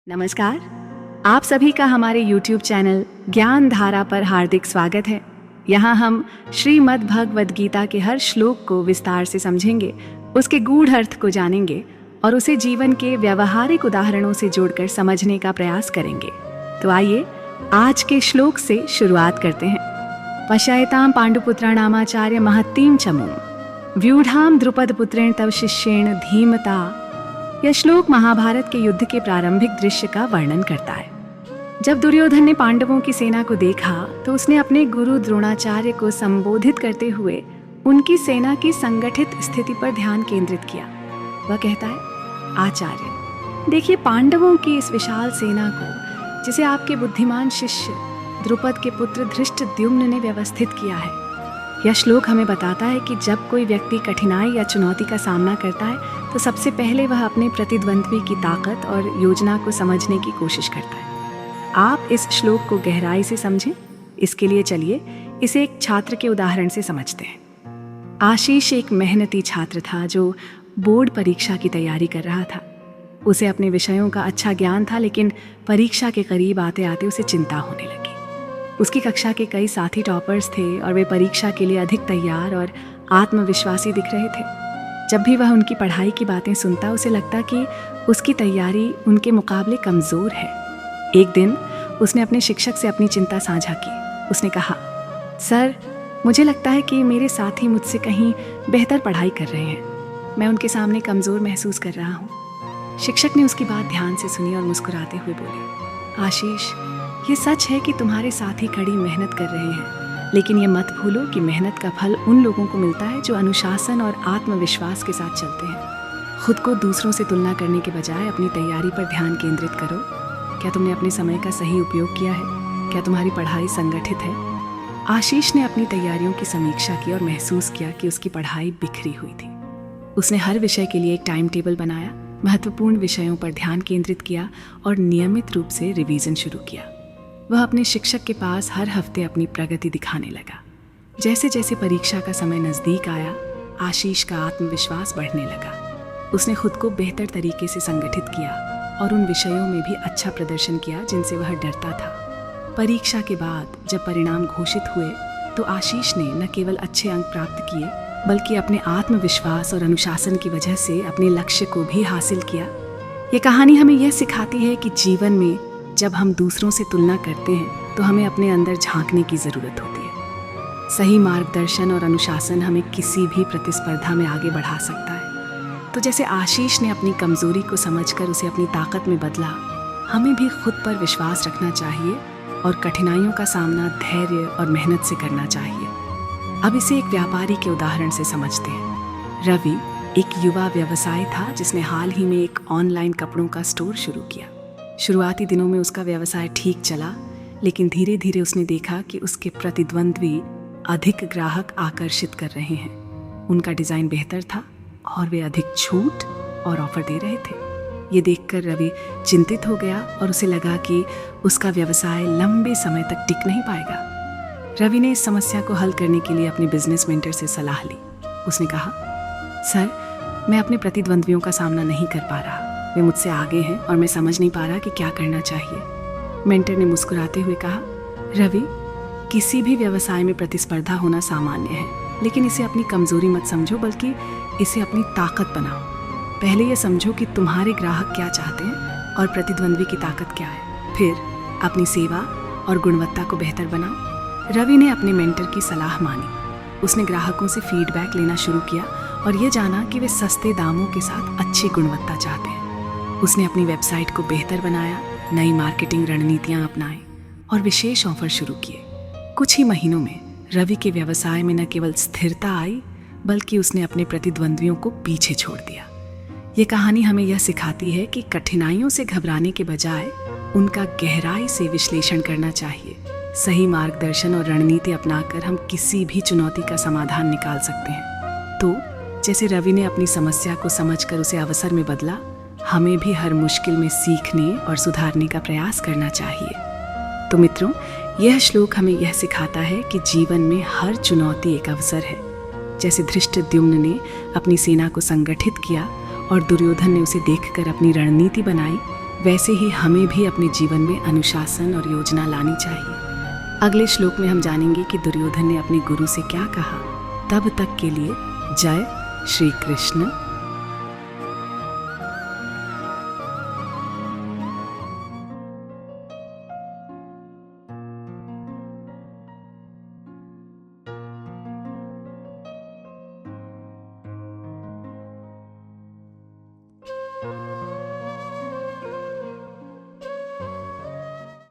नमस्कार। आप सभी का हमारे YouTube चैनल ज्ञान धारा पर हार्दिक स्वागत है। यहाँ हम श्रीमद् भगवद गीता के हर श्लोक को विस्तार से समझेंगे, उसके गूढ़ अर्थ को जानेंगे और उसे जीवन के व्यावहारिक उदाहरणों से जोड़कर समझने का प्रयास करेंगे। तो आइए आज के श्लोक से शुरुआत करते हैं। पश्यतां पांडुपुत्राणामाचार्य महत्तीं चमूं व्यूढ़ां द्रुपदपुत्रेण तव शिष्येण धीमता। यह श्लोक महाभारत के युद्ध के प्रारंभिक दृश्य का वर्णन करता है। जब दुर्योधन ने पांडवों की सेना को देखा तो उसने अपने गुरु द्रोणाचार्य को संबोधित करते हुए उनकी सेना की संगठित स्थिति पर ध्यान केंद्रित किया। वह कहता है, आचार्य, देखिए पांडवों की इस विशाल सेना को, जिसे आपके बुद्धिमान शिष्य द्रुपद के पुत्र धृष्टद्युम्न ने व्यवस्थित किया है। यह श्लोक हमें बताता है कि जब कोई व्यक्ति कठिनाई या चुनौती का सामना करता है तो सबसे पहले वह अपने प्रतिद्वंद्वी की ताकत और योजना को समझने की कोशिश करता है। आप इस श्लोक को गहराई से समझें। इसके लिए चलिए इसे एक छात्र के उदाहरण से समझते हैं। आशीष एक मेहनती छात्र था जो बोर्ड परीक्षा की तैयारी कर रहा था। उसे अपने विषयों का अच्छा ज्ञान था, लेकिन परीक्षा के करीब आते आते उसे चिंता होने लगी। उसकी कक्षा के कई साथी टॉपर्स थे और वे परीक्षा के लिए अधिक तैयार और आत्मविश्वासी दिख रहे थे। जब भी वह उनकी पढ़ाई की बातें सुनता, उसे लगता कि उसकी तैयारी उनके मुकाबले कमज़ोर है। एक दिन उसने अपने शिक्षक से अपनी चिंता साझा की। उसने कहा, सर, मुझे लगता है कि मेरे साथी मुझसे कहीं बेहतर पढ़ाई कर रहे हैं। मैं उनके सामने कमज़ोर महसूस कर रहा हूँ। शिक्षक ने उसकी बात ध्यान से सुनी और मुस्कुराते हुए बोले, आशीष, ये सच है कि तुम्हारे साथी कड़ी मेहनत कर रहे हैं, लेकिन ये मत भूलो कि मेहनत का फल उन लोगों को मिलता है जो अनुशासन और आत्मविश्वास के साथ चलते हैं। खुद को दूसरों से तुलना करने के बजाय अपनी तैयारी पर ध्यान केंद्रित करो। क्या तुमने अपने समय का सही उपयोग किया है? क्या तुम्हारी पढ़ाई संगठित है? आशीष ने अपनी तैयारियों की समीक्षा की और महसूस किया कि उसकी पढ़ाई बिखरी हुई थी। उसने हर विषय के लिए एक टाइम टेबल बनाया, महत्वपूर्ण विषयों पर ध्यान केंद्रित किया और नियमित रूप से रिवीजन शुरू किया। वह अपने शिक्षक के पास हर हफ्ते अपनी प्रगति दिखाने लगा। जैसे जैसे परीक्षा का समय नज़दीक आया, आशीष का आत्मविश्वास बढ़ने लगा। उसने खुद को बेहतर तरीके से संगठित किया और उन विषयों में भी अच्छा प्रदर्शन किया जिनसे वह डरता था। परीक्षा के बाद जब परिणाम घोषित हुए तो आशीष ने न केवल अच्छे अंक प्राप्त किए, बल्कि अपने आत्मविश्वास और अनुशासन की वजह से अपने लक्ष्य को भी हासिल किया। ये कहानी हमें यह सिखाती है कि जीवन में जब हम दूसरों से तुलना करते हैं तो हमें अपने अंदर झांकने की ज़रूरत होती है। सही मार्गदर्शन और अनुशासन हमें किसी भी प्रतिस्पर्धा में आगे बढ़ा सकता है। तो जैसे आशीष ने अपनी कमज़ोरी को समझकर उसे अपनी ताकत में बदला, हमें भी खुद पर विश्वास रखना चाहिए और कठिनाइयों का सामना धैर्य और मेहनत से करना चाहिए। अब इसे एक व्यापारी के उदाहरण से समझते हैं। रवि एक युवा व्यवसायी था जिसने हाल ही में एक ऑनलाइन कपड़ों का स्टोर शुरू किया। शुरुआती दिनों में उसका व्यवसाय ठीक चला, लेकिन धीरे धीरे उसने देखा कि उसके प्रतिद्वंद्वी अधिक ग्राहक आकर्षित कर रहे हैं। उनका डिज़ाइन बेहतर था और वे अधिक छूट और ऑफर दे रहे थे। ये देखकर रवि चिंतित हो गया और उसे लगा कि उसका व्यवसाय लंबे समय तक टिक नहीं पाएगा। रवि ने इस समस्या को हल करने के लिए अपने बिजनेस मेंटर से सलाह ली। उसने कहा, सर, मैं अपने प्रतिद्वंद्वियों का सामना नहीं कर पा रहा। वे मुझसे आगे हैं और मैं समझ नहीं पा रहा कि क्या करना चाहिए। मेंटर ने मुस्कुराते हुए कहा, रवि, किसी भी व्यवसाय में प्रतिस्पर्धा होना सामान्य है, लेकिन इसे अपनी कमजोरी मत समझो, बल्कि इसे अपनी ताकत बनाओ। पहले ये समझो कि तुम्हारे ग्राहक क्या चाहते हैं और प्रतिद्वंद्वी की ताकत क्या है। फिर अपनी सेवा और गुणवत्ता को बेहतर बनाओ। रवि ने अपने मेंटर की सलाह मानी। उसने ग्राहकों से फीडबैक लेना शुरू किया और ये जाना कि वे सस्ते दामों के साथ अच्छी गुणवत्ता चाहते हैं। उसने अपनी वेबसाइट को बेहतर बनाया, नई मार्केटिंग रणनीतियां अपनाई और विशेष ऑफर शुरू किए। कुछ ही महीनों में रवि के व्यवसाय में न केवल स्थिरता आई, बल्कि उसने अपने प्रतिद्वंद्वियों को पीछे छोड़ दिया। ये कहानी हमें यह सिखाती है कि कठिनाइयों से घबराने के बजाय उनका गहराई से विश्लेषण करना चाहिए। सही मार्गदर्शन और रणनीति अपनाकर हम किसी भी चुनौती का समाधान निकाल सकते हैं। तो जैसे रवि ने अपनी समस्या को समझकर उसे अवसर में बदला, हमें भी हर मुश्किल में सीखने और सुधारने का प्रयास करना चाहिए। तो मित्रों, यह श्लोक हमें यह सिखाता है कि जीवन में हर चुनौती एक अवसर है। जैसे धृष्टद्युम्न ने अपनी सेना को संगठित किया और दुर्योधन ने उसे देखकर अपनी रणनीति बनाई, वैसे ही हमें भी अपने जीवन में अनुशासन और योजना लानी चाहिए। अगले श्लोक में हम जानेंगे कि दुर्योधन ने अपने गुरु से क्या कहा। तब तक के लिए जय श्री कृष्ण।